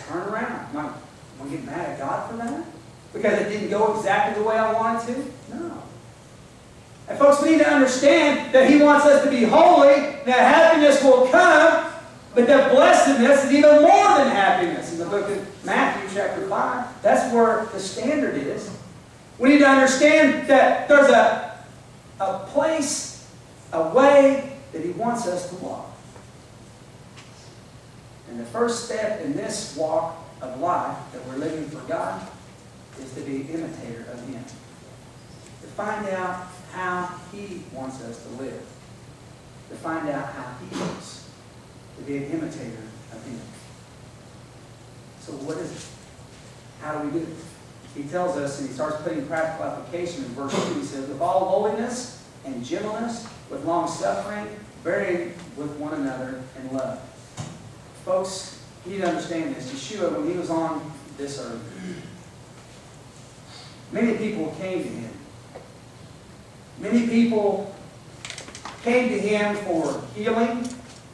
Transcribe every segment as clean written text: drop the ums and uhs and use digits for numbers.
to turn around. Am I going to get mad at God for that? Because it didn't go exactly the way I wanted to? No. And folks, we need to understand that He wants us to be holy, that happiness will come, but that blessedness is even more than happiness. In the book of Matthew chapter 5, that's where the standard is. We need to understand that there's a place, a way that He wants us to walk. And the first step in this walk of life that we're living for God is to be an imitator of Him. To find out how He wants us to live. To find out how He wants to be an imitator of Him. So what is it? How do we do it? He tells us, and he starts putting practical application in verse 2. He says, with all lowliness and gentleness, with long suffering, bearing with one another in love. Folks, you need to understand this. Yeshua, when He was on this earth, many people came to Him. Many people came to Him for healing.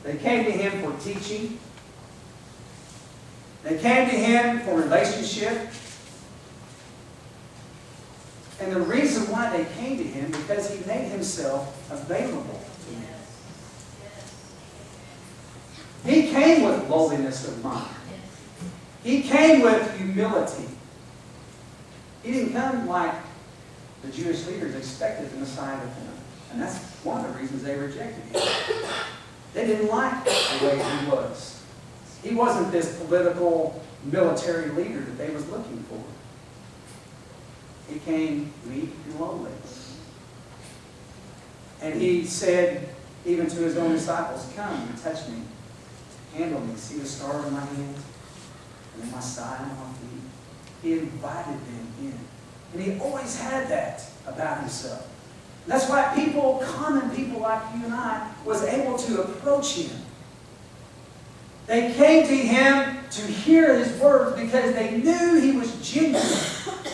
They came to Him for teaching. They came to Him for relationship. And the reason why they came to Him, because He made Himself available to them. He came with lowliness of mind. He came with humility. He didn't come like the Jewish leaders expected the Messiah to come. And that's one of the reasons they rejected Him. They didn't like the way He was. He wasn't this political, military leader that they was looking for. He came meek and lowly. And He said, even to His own disciples, come and touch me. Handle me. See the scar in my hand and in my side and my feet. He invited them in. And He always had that about Himself. And that's why people, common people like you and I, was able to approach Him. They came to Him to hear His words because they knew He was genuine.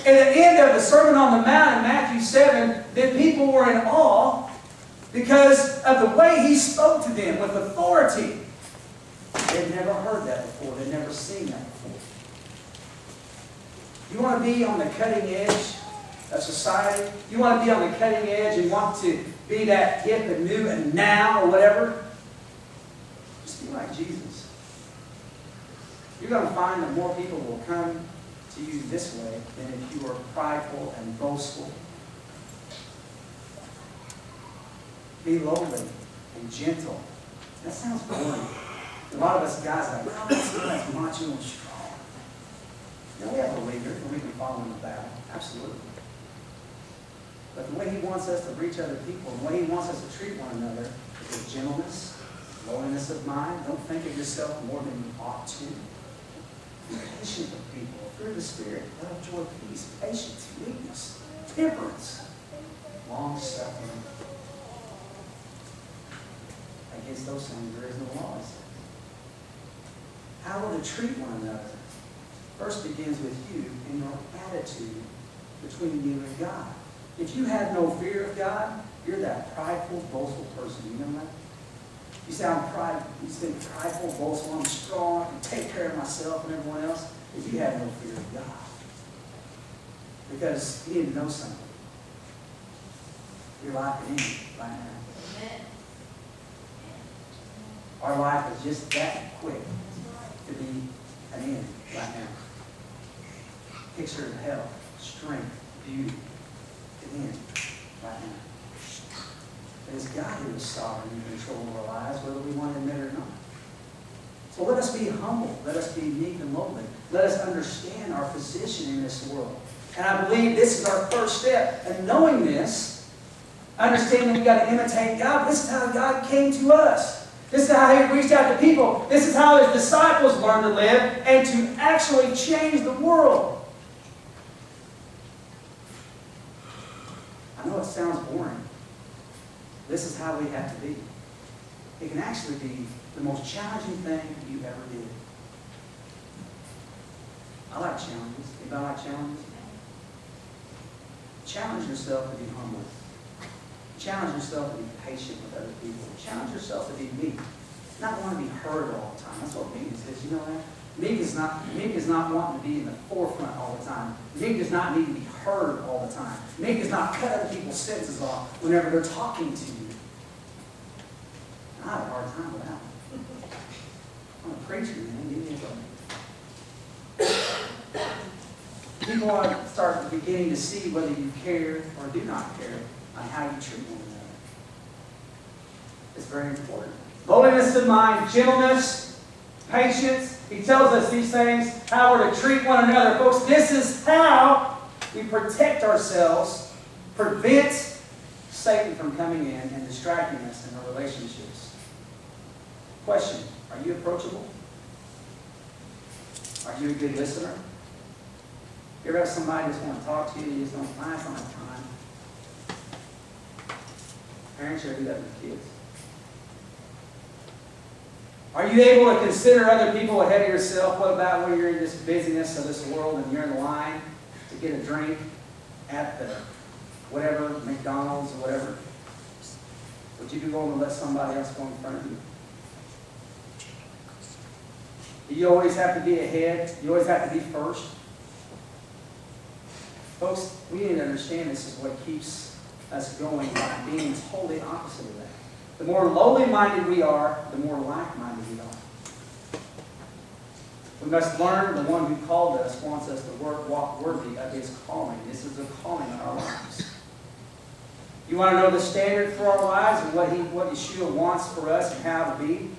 At the end of the Sermon on the Mount in Matthew 7, the people were in awe because of the way He spoke to them with authority. They'd never heard that before. They'd never seen that before. You want to be on the cutting edge of society? You want to be on the cutting edge and want to be that hip and new and now or whatever? Just be like Jesus. You're going to find that more people will come to you this way than if you are prideful and boastful. Be lowly and gentle. That sounds boring. A lot of us guys are like, well, that's macho and strong. Now, we have a leader and we can follow him in battle. Absolutely. But the way He wants us to reach other people, the way He wants us to treat one another is with gentleness, lowliness of mind. Don't think of yourself more than you ought to. Be patient with people through the Spirit. Love, joy, peace, patience, meekness, temperance, long suffering. Against those things there is no laws. How we're to treat one another first begins with you and your attitude between you and God. If you have no fear of God, you're that prideful, boastful person. You know that? You say, I'm prideful. You say, prideful, boastful, I'm strong, I can take care of myself and everyone else. If you have no fear of God. Because you need to know something. Your life can end right now. Amen. Our life is just that quick to be an end right now. Picture of health, strength, beauty, an end right now. It is God who is sovereign and in control of our lives, whether we want to admit it or not. So let us be humble. Let us be meek and lowly. Let us understand our position in this world. And I believe this is our first step. And knowing this, understanding we've got to imitate God. This is how God came to us. This is how He reached out to people. This is how His disciples learned to live and to actually change the world. I know it sounds boring. This is how we have to be. It can actually be the most challenging thing you ever did. I like challenges. Anybody like challenges? Challenge yourself to be humble. Challenge yourself to be patient with other people. Challenge yourself to be meek. Not want to be heard all the time. That's what meekness is. You know that? Meek is not wanting to be in the forefront all the time. Meek does not need to be heard all the time. Meek does not cut other people's sentences off whenever they're talking to you. I have a hard time with that one. I'm a preacher, man. Give me a break. People want to start beginning to see whether you care or do not care on how you treat one another. It's very important. Lowliness of mind, gentleness, patience. He tells us these things, how we're to treat one another. Folks, this is how we protect ourselves, prevent Satan from coming in and distracting us in our relationships. Question, are you approachable? Are you a good listener? You ever have somebody who just want to talk to you and you just don't find some time? Parents, you ever do that with kids? Are you able to consider other people ahead of yourself? What about when you're in this busyness of this world and you're in line to get a drink at the whatever, McDonald's or whatever? Would you be willing to let somebody else go in front of you? Do you always have to be ahead? You always have to be first? Folks, we need to understand this is what keeps us going by being totally opposite of that. The more lowly minded we are, the more like-minded we are. We must learn the one who called us wants us to walk worthy of his calling. This is a calling on our lives. You want to know the standard for our lives and what Yeshua wants for us and how to be?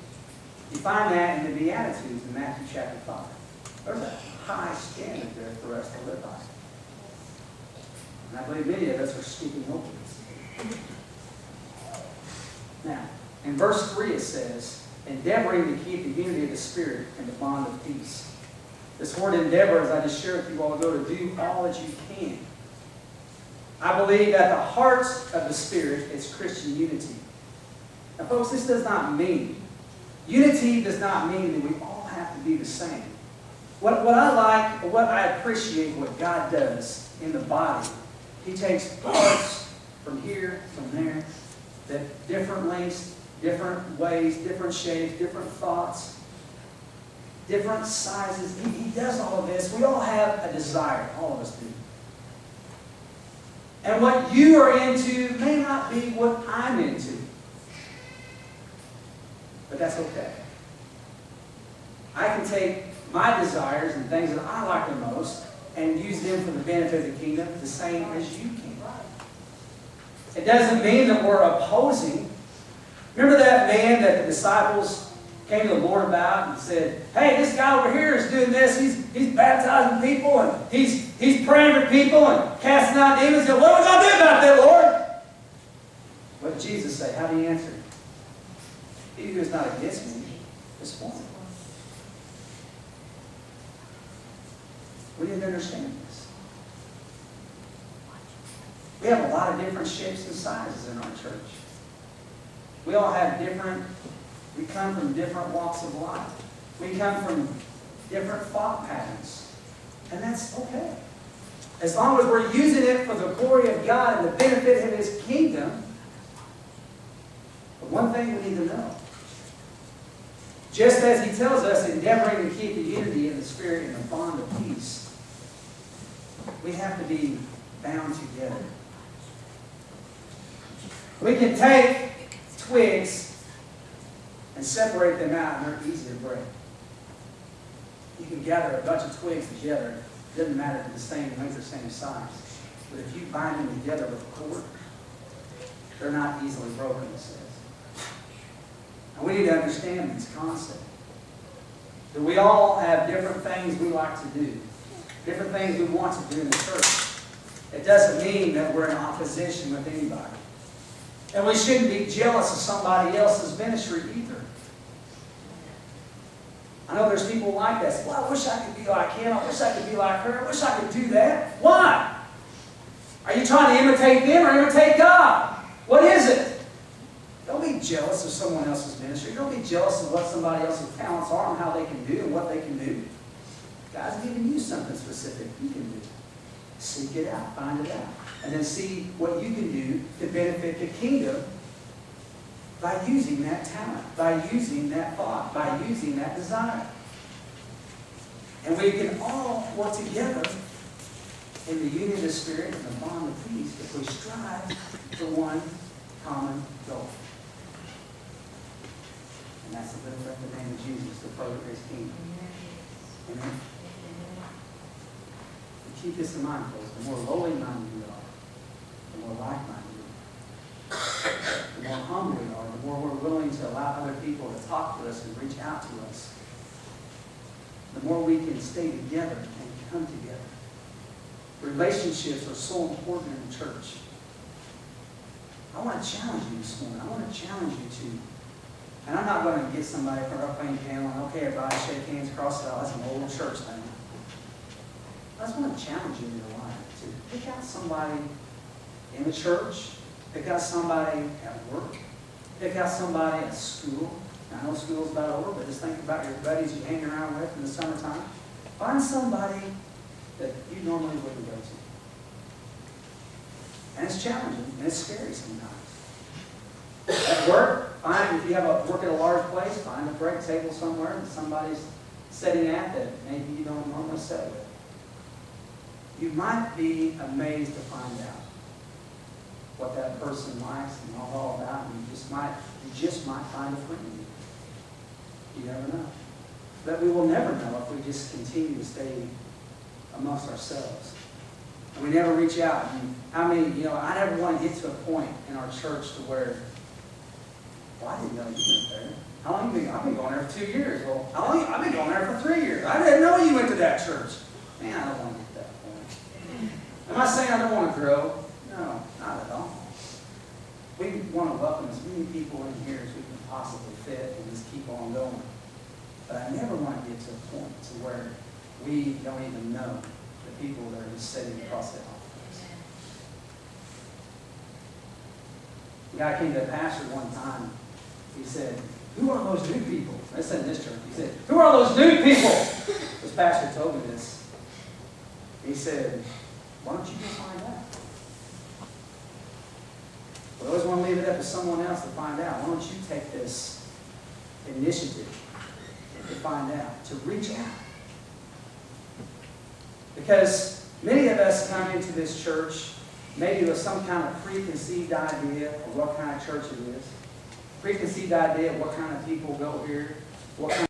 You find that in the Beatitudes in Matthew chapter 5. There's a high standard there for us to live by. And I believe many of us are skipping over this. Now, in verse 3 it says, endeavoring to keep the unity of the Spirit and the bond of peace. This word endeavor, as I just shared with you all ago, to do all that you can. I believe at the heart of the Spirit is Christian unity. Now, folks, this does not mean, unity does not mean that we all have to be the same. What I like, or what I appreciate what God does in the body, He takes parts from here, from there, that different lengths, different ways, different shapes, different thoughts, different sizes. He does all of this. We all have a desire. All of us do. And what you are into may not be what I'm into. But that's okay. I can take my desires and things that I like the most and use them for the benefit of the kingdom the same as you can. It doesn't mean that we're opposing. Remember that man that the disciples came to the Lord about and said, hey, this guy over here is doing this. He's baptizing people and he's praying for people and casting out demons. What are we going to do about that, Lord? What did Jesus say? How did he answer? He who is not against me is for me. We didn't understand this. We have a lot of different shapes and sizes in our church. We all have we come from different walks of life. We come from different thought patterns. And that's okay. As long as we're using it for the glory of God and the benefit of His kingdom. But one thing we need to know. Just as He tells us, endeavoring to keep the unity in the Spirit and the bond of peace, we have to be bound together. We can take twigs and separate them out, and they're easy to break. You can gather a bunch of twigs together. It doesn't matter if they're the same length or same size. But if you bind them together with a cord, they're not easily broken, it says. And we need to understand this concept. That we all have different things we like to do. Different things we want to do in the church. It doesn't mean that we're in opposition with anybody. And we shouldn't be jealous of somebody else's ministry either. I know there's people like that. Well, I wish I could be like him. I wish I could be like her. I wish I could do that. Why? Are you trying to imitate them or imitate God? What is it? Don't be jealous of someone else's ministry. Don't be jealous of what somebody else's talents are and how they can do and what they can do. God's giving you something specific you can do. Seek it out. Find it out. And then see what you can do to benefit the kingdom by using that talent, by using that thought, by using that desire. And we can all work together in the unity of the Spirit and the bond of peace if we strive for one common goal. And that's to lift up the name of Jesus, to further His kingdom. Amen. And keep this in mind, folks. The more lowly minded we are, the more like-minded we are. The more humble we are, the more we're willing to allow other people to talk to us and reach out to us. The more we can stay together and come together. Relationships are so important in the church. I want to challenge you this morning. I want to challenge you to, and I'm not going to get somebody from our playing panel and, okay, everybody shake hands, cross it out. That's an old church thing. I just want to challenge you in your life to pick out somebody in the church, pick out somebody at work, pick out somebody at school. I know school's about over, but just think about your buddies you hang around with in the summertime. Find somebody that you normally wouldn't go to. And it's challenging, and it's scary sometimes. At work, if you work at a large place, find a break table somewhere that somebody's sitting at that maybe you don't normally sit with. You might be amazed to find out what that person likes and all about, and you just might find a friend. You never know. But we will never know if we just continue to stay amongst ourselves. And we never reach out. And how many, I never want to get to a point in our church to where, well, I didn't know you went there. How long have you been? I've been going there for 2 years. Well, I've been going there for 3 years. I didn't know you went to that church. Man, I don't want to get to that point. Am I saying I don't want to grow? No, not at all. We want to welcome as many people in here as we can possibly fit and just keep on going. But I never want to get to a point to where we don't even know the people that are just sitting across the office. The guy came to the pastor one time. He said, "Who are those new people?" I said in this church. He said, "Who are those new people?" This pastor told me this. He said, "Why don't you go find out?" We always want to leave it up to someone else to find out. Why don't you take this initiative to find out, to reach out? Because many of us come into this church maybe with some kind of preconceived idea of what kind of church it is, preconceived idea of what kind of people go here, what kind